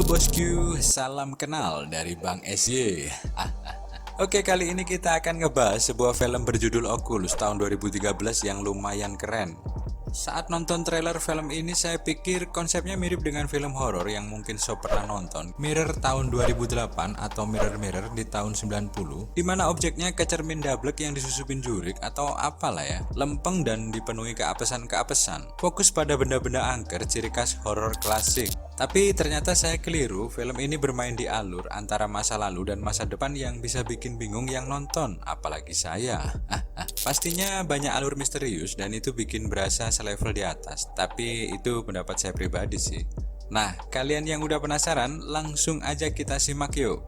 bosku, salam kenal dari Bang SY. Oke, kali ini kita akan ngebahas sebuah film berjudul Oculus tahun 2013 yang lumayan keren. Saat nonton trailer film ini saya pikir konsepnya mirip dengan film horor yang mungkin sob pernah nonton, Mirror tahun 2008 atau Mirror di tahun 90, dimana objeknya kecermin dablek yang disusupin jurik atau apalah ya, lempeng dan dipenuhi keapesan-keapesan. Fokus pada benda-benda angker ciri khas horor klasik. Tapi ternyata saya keliru, film ini bermain di alur antara masa lalu dan masa depan yang bisa bikin bingung yang nonton, apalagi saya. Pastinya banyak alur misterius dan itu bikin berasa selevel di atas, tapi itu pendapat saya pribadi sih. Nah, kalian yang udah penasaran, langsung aja kita simak yuk.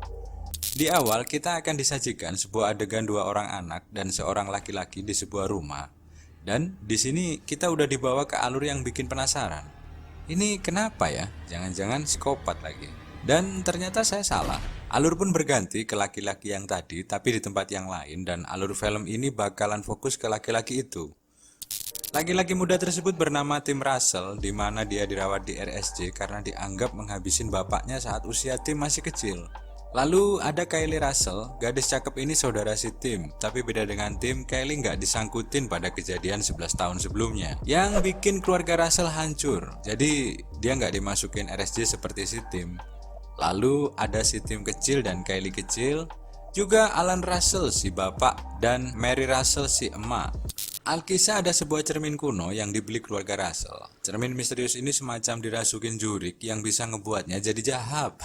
Di awal kita akan disajikan sebuah adegan dua orang anak dan seorang laki-laki di sebuah rumah. Dan di sini kita udah dibawa ke alur yang bikin penasaran. Ini kenapa ya? Jangan-jangan psikopat lagi. Dan ternyata saya salah. Alur pun berganti ke laki-laki yang tadi tapi di tempat yang lain, dan alur film ini bakalan fokus ke laki-laki itu. Laki-laki muda tersebut bernama Tim Russell, di mana dia dirawat di RSJ karena dianggap menghabisin bapaknya saat usia Tim masih kecil. Lalu ada Kylie Russell, gadis cakep ini saudara si Tim, tapi beda dengan Tim, Kylie nggak disangkutin pada kejadian 11 tahun sebelumnya, yang bikin keluarga Russell hancur, jadi dia nggak dimasukin RSJ seperti si Tim. Lalu ada si Tim kecil dan Kylie kecil, juga Alan Russell si bapak, dan Mary Russell si emak. Alkisah ada sebuah cermin kuno yang dibeli keluarga Russell. Cermin misterius ini semacam dirasukin jurik yang bisa ngebuatnya jadi jahat.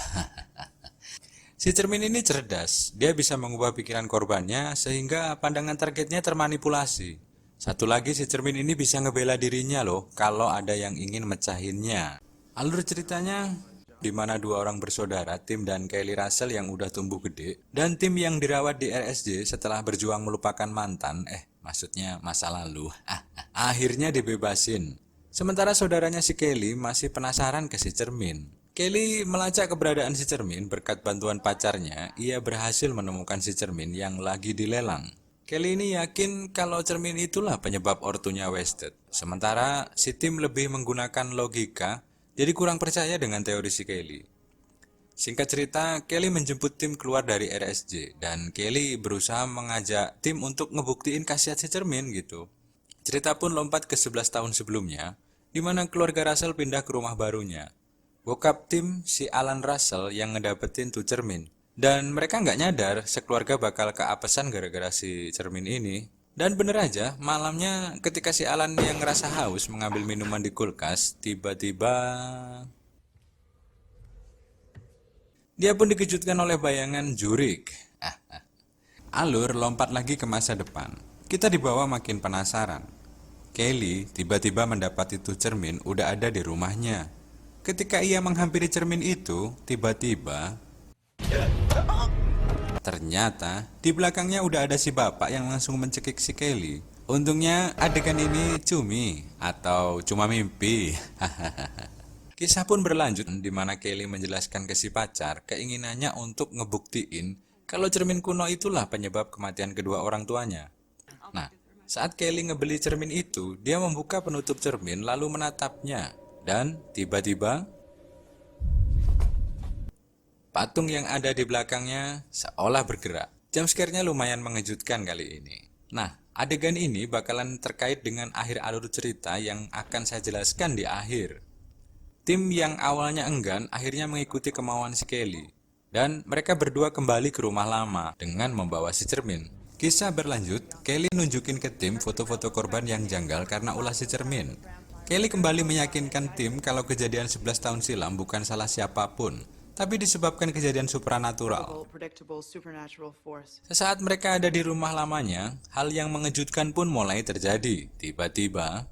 Si cermin ini cerdas, dia bisa mengubah pikiran korbannya sehingga pandangan targetnya termanipulasi. Satu lagi, si cermin ini bisa ngebela dirinya loh kalau ada yang ingin mecahinnya. Alur ceritanya di mana dua orang bersaudara, Tim dan Kylie Russell yang udah tumbuh gede, dan Tim yang dirawat di RSJ setelah berjuang melupakan mantan, maksudnya masa lalu, akhirnya dibebasin. Sementara saudaranya si Kylie masih penasaran ke si cermin. Kylie melacak keberadaan si cermin berkat bantuan pacarnya, ia berhasil menemukan si cermin yang lagi dilelang. Kylie ini yakin kalau cermin itulah penyebab ortunya wasted. Sementara si Tim lebih menggunakan logika, jadi kurang percaya dengan teori si Kylie. Singkat cerita, Kylie menjemput Tim keluar dari RSJ, dan Kylie berusaha mengajak Tim untuk ngebuktiin khasiat si cermin gitu. Cerita pun lompat ke 11 tahun sebelumnya, di mana keluarga Russell pindah ke rumah barunya. Bokap Tim si Alan Russell yang ngedapetin tuh cermin, dan mereka nggak nyadar sekeluarga bakal keapesan gara-gara si cermin ini. Dan bener aja, malamnya ketika si Alan yang ngerasa haus mengambil minuman di kulkas, tiba-tiba dia pun dikejutkan oleh bayangan jurik. Alur lompat lagi ke masa depan. Kita dibawa makin penasaran. Kylie tiba-tiba mendapat itu cermin udah ada di rumahnya. Ketika ia menghampiri cermin itu, tiba-tiba ternyata di belakangnya udah ada si bapak yang langsung mencekik si Kylie. Untungnya adegan ini cumi atau cuma mimpi. Kisah pun berlanjut di mana Kylie menjelaskan ke si pacar keinginannya untuk ngebuktiin kalau cermin kuno itulah penyebab kematian kedua orang tuanya. Nah, saat Kylie ngebeli cermin itu, dia membuka penutup cermin lalu menatapnya. Dan tiba-tiba patung yang ada di belakangnya seolah bergerak. Jumpscare-nya lumayan mengejutkan kali ini. Nah, adegan ini bakalan terkait dengan akhir alur cerita yang akan saya jelaskan di akhir. Tim yang awalnya enggan akhirnya mengikuti kemauan si Kylie, dan mereka berdua kembali ke rumah lama dengan membawa si cermin. Kisah berlanjut, Kylie nunjukin ke Tim foto-foto korban yang janggal karena ulah si cermin. Kylie kembali meyakinkan Tim kalau kejadian 11 tahun silam bukan salah siapapun, tapi disebabkan kejadian supranatural. Sesaat mereka ada di rumah lamanya, hal yang mengejutkan pun mulai terjadi. Tiba-tiba,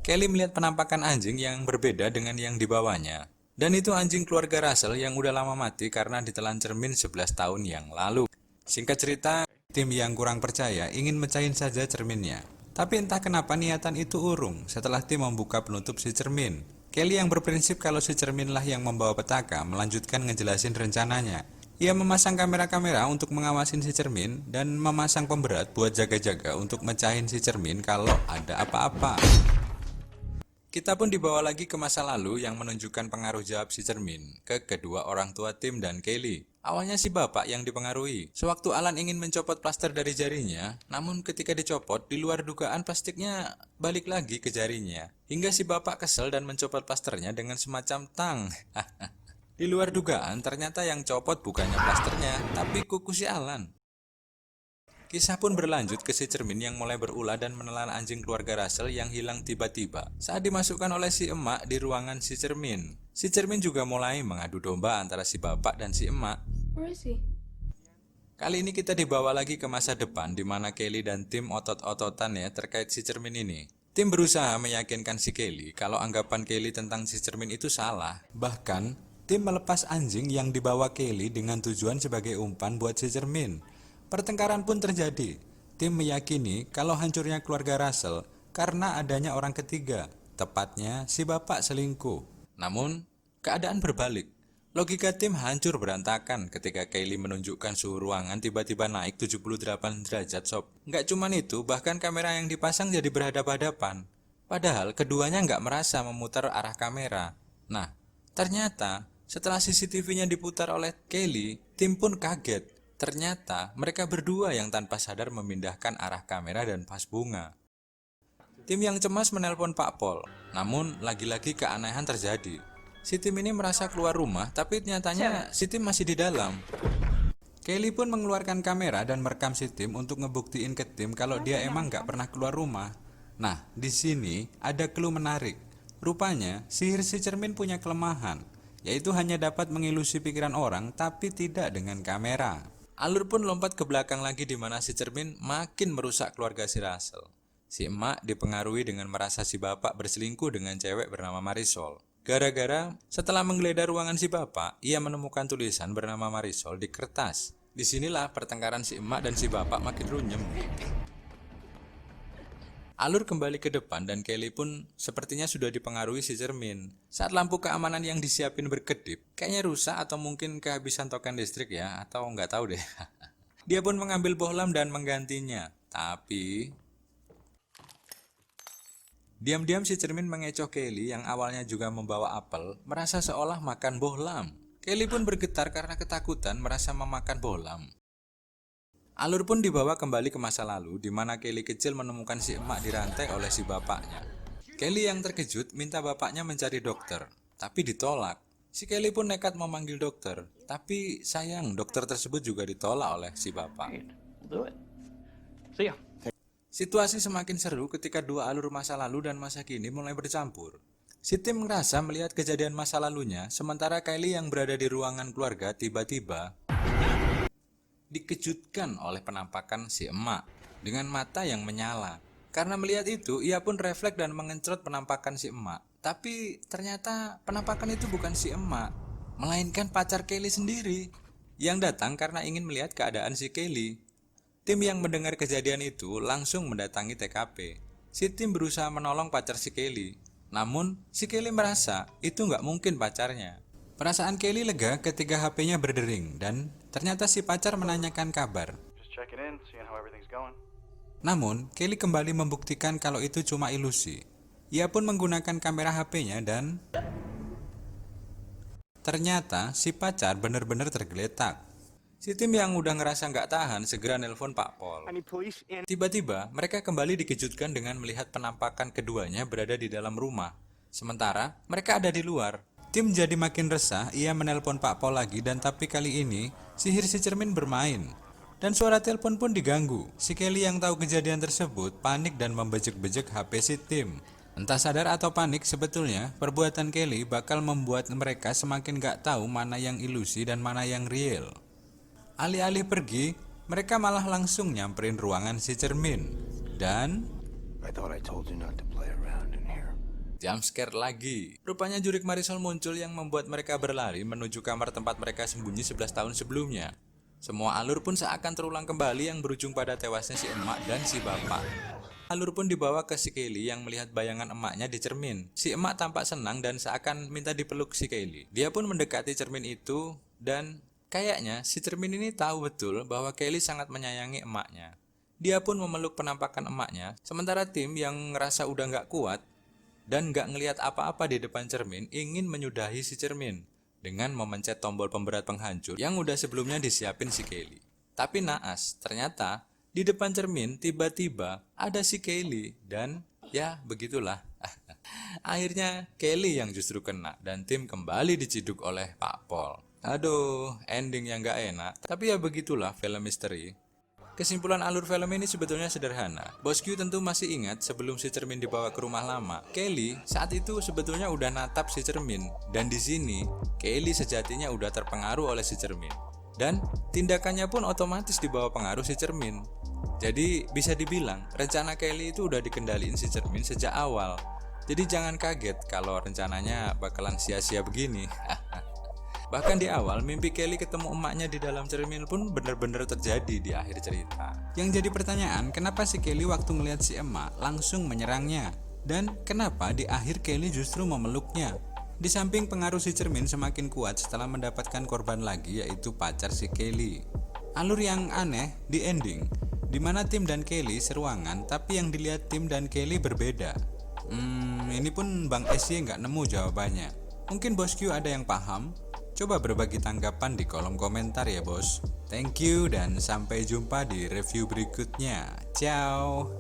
Kylie melihat penampakan anjing yang berbeda dengan yang dibawanya. Dan itu anjing keluarga Russell yang udah lama mati karena ditelan cermin 11 tahun yang lalu. Singkat cerita, Tim yang kurang percaya ingin mecahin saja cerminnya. Tapi entah kenapa niatan itu urung setelah Tim membuka penutup si cermin. Kylie yang berprinsip kalau si cerminlah yang membawa petaka melanjutkan ngejelasin rencananya. Ia memasang kamera-kamera untuk mengawasin si cermin dan memasang pemberat buat jaga-jaga untuk mecahin si cermin kalau ada apa-apa. Kita pun dibawa lagi ke masa lalu yang menunjukkan pengaruh jawab si cermin ke kedua orang tua Tim dan Kelly. Awalnya si bapak yang dipengaruhi. Sewaktu Alan ingin mencopot plaster dari jarinya, namun ketika dicopot, di luar dugaan plastiknya balik lagi ke jarinya. Hingga si bapak kesel dan mencopot plasternya dengan semacam tang. Di luar dugaan, ternyata yang copot bukannya plasternya, tapi kuku si Alan. Kisah pun berlanjut ke si cermin yang mulai berulah dan menelan anjing keluarga Russell yang hilang tiba-tiba saat dimasukkan oleh si emak di ruangan si cermin. Si cermin juga mulai mengadu domba antara si bapak dan si emak. Kali ini kita dibawa lagi ke masa depan di mana Kelly dan Tim otot-ototan ya terkait si cermin ini. Tim berusaha meyakinkan si Kelly kalau anggapan Kelly tentang si cermin itu salah. Bahkan, Tim melepas anjing yang dibawa Kelly dengan tujuan sebagai umpan buat si cermin. Pertengkaran pun terjadi. Tim meyakini kalau hancurnya keluarga Russell karena adanya orang ketiga, tepatnya si bapak selingkuh. Namun, keadaan berbalik. Logika Tim hancur berantakan ketika Kelly menunjukkan suhu ruangan tiba-tiba naik 78 derajat sob. Nggak cuman itu, bahkan kamera yang dipasang jadi berhadap-hadapan. Padahal keduanya nggak merasa memutar arah kamera. Nah, ternyata setelah CCTV-nya diputar oleh Kelly, Tim pun kaget. Ternyata mereka berdua yang tanpa sadar memindahkan arah kamera dan vas bunga. Tim yang cemas menelpon Pak Pol, namun lagi-lagi keanehan terjadi. Si Tim ini merasa keluar rumah, tapi nyatanya si Tim masih di dalam. Kelly pun mengeluarkan kamera dan merekam si Tim untuk ngebuktiin ke Tim kalau dia emang nggak pernah keluar rumah. Nah, di sini ada clue menarik. Rupanya, sihir si cermin punya kelemahan, yaitu hanya dapat mengilusi pikiran orang, tapi tidak dengan kamera. Alur pun lompat ke belakang lagi di mana si cermin makin merusak keluarga si Russell. Si emak dipengaruhi dengan merasa si bapak berselingkuh dengan cewek bernama Marisol. Gara-gara setelah menggeledah ruangan si bapak, ia menemukan tulisan bernama Marisol di kertas. Disinilah pertengkaran si emak dan si bapak makin runyem. Alur kembali ke depan dan Kelly pun sepertinya sudah dipengaruhi si cermin. Saat lampu keamanan yang disiapin berkedip, kayaknya rusak atau mungkin kehabisan token listrik ya, atau nggak tahu deh. Dia pun mengambil bohlam dan menggantinya. Tapi diam-diam si cermin mengecoh Kelly yang awalnya juga membawa apel, merasa seolah makan bohlam. Kelly pun bergetar karena ketakutan merasa memakan bohlam. Alur pun dibawa kembali ke masa lalu di mana Kelly kecil menemukan si emak dirantai oleh si bapaknya. Kelly yang terkejut minta bapaknya mencari dokter, tapi ditolak. Si Kelly pun nekat memanggil dokter, tapi sayang dokter tersebut juga ditolak oleh si bapak. Situasi semakin seru ketika dua alur masa lalu dan masa kini mulai bercampur. Si Tim merasa melihat kejadian masa lalunya, sementara Kelly yang berada di ruangan keluarga tiba-tiba dikejutkan oleh penampakan si emak dengan mata yang menyala. Karena melihat itu, ia pun refleks dan mengencrot penampakan si emak. Tapi ternyata penampakan itu bukan si emak, melainkan pacar Kelly sendiri yang datang karena ingin melihat keadaan si Kelly. Tim yang mendengar kejadian itu langsung mendatangi TKP. Si Tim berusaha menolong pacar si Kelly, namun si Kelly merasa itu nggak mungkin pacarnya. Perasaan Kelly lega ketika HP-nya berdering dan ternyata si pacar menanyakan kabar. Namun, Kelly kembali membuktikan kalau itu cuma ilusi. Ia pun menggunakan kamera HP-nya dan ternyata si pacar benar-benar tergeletak. Si Tim yang udah ngerasa nggak tahan segera nelpon Pak Pol. Tiba-tiba mereka kembali dikejutkan dengan melihat penampakan keduanya berada di dalam rumah. Sementara mereka ada di luar. Tim jadi makin resah, ia menelpon Pak Pol lagi dan tapi kali ini sihir si cermin bermain. Dan suara telepon pun diganggu. Si Kelly yang tahu kejadian tersebut panik dan membejek-bejek HP si Tim. Entah sadar atau panik sebetulnya, perbuatan Kelly bakal membuat mereka semakin gak tahu mana yang ilusi dan mana yang real. Alih-alih pergi, mereka malah langsung nyamperin ruangan si cermin. Dan jumpscare lagi. Rupanya jurik Marisol muncul yang membuat mereka berlari menuju kamar tempat mereka sembunyi 11 tahun sebelumnya. Semua alur pun seakan terulang kembali yang berujung pada tewasnya si emak dan si bapak. Alur pun dibawa ke si Kelly yang melihat bayangan emaknya di cermin. Si emak tampak senang dan seakan minta dipeluk si Kelly. Dia pun mendekati cermin itu dan kayaknya si cermin ini tahu betul bahwa Kelly sangat menyayangi emaknya. Dia pun memeluk penampakan emaknya, sementara Tim yang ngerasa udah gak kuat dan nggak ngelihat apa-apa di depan cermin ingin menyudahi si cermin dengan memencet tombol pemberat penghancur yang udah sebelumnya disiapin si Kelly. Tapi naas, ternyata di depan cermin tiba-tiba ada si Kelly dan ya begitulah. Akhirnya Kelly yang justru kena dan tim kembali diciduk oleh Pak Pol. Aduh, ending yang gak enak. Tapi ya begitulah film misteri. Kesimpulan alur film ini sebetulnya sederhana. Bos Q tentu masih ingat sebelum si cermin dibawa ke rumah lama, Kelly saat itu sebetulnya udah natap si cermin. Dan di sini, Kelly sejatinya udah terpengaruh oleh si cermin. Dan tindakannya pun otomatis dibawa pengaruh si cermin. Jadi bisa dibilang rencana Kelly itu udah dikendaliin si cermin sejak awal. Jadi jangan kaget kalau rencananya bakalan sia-sia begini. Bahkan di awal mimpi Kelly ketemu emaknya di dalam cermin pun benar-benar terjadi di akhir cerita. Yang jadi pertanyaan, kenapa si Kelly waktu ngeliat si emak langsung menyerangnya? Dan kenapa di akhir Kelly justru memeluknya? Di samping pengaruh si cermin semakin kuat setelah mendapatkan korban lagi, yaitu pacar si Kelly. Alur yang aneh di ending, dimana Tim dan Kelly seruangan, tapi yang dilihat Tim dan Kelly berbeda. Ini pun Bang SY nggak nemu jawabannya. Mungkin Bos Q ada yang paham? Coba berbagi tanggapan di kolom komentar ya bos. Thank you dan sampai jumpa di review berikutnya. Ciao.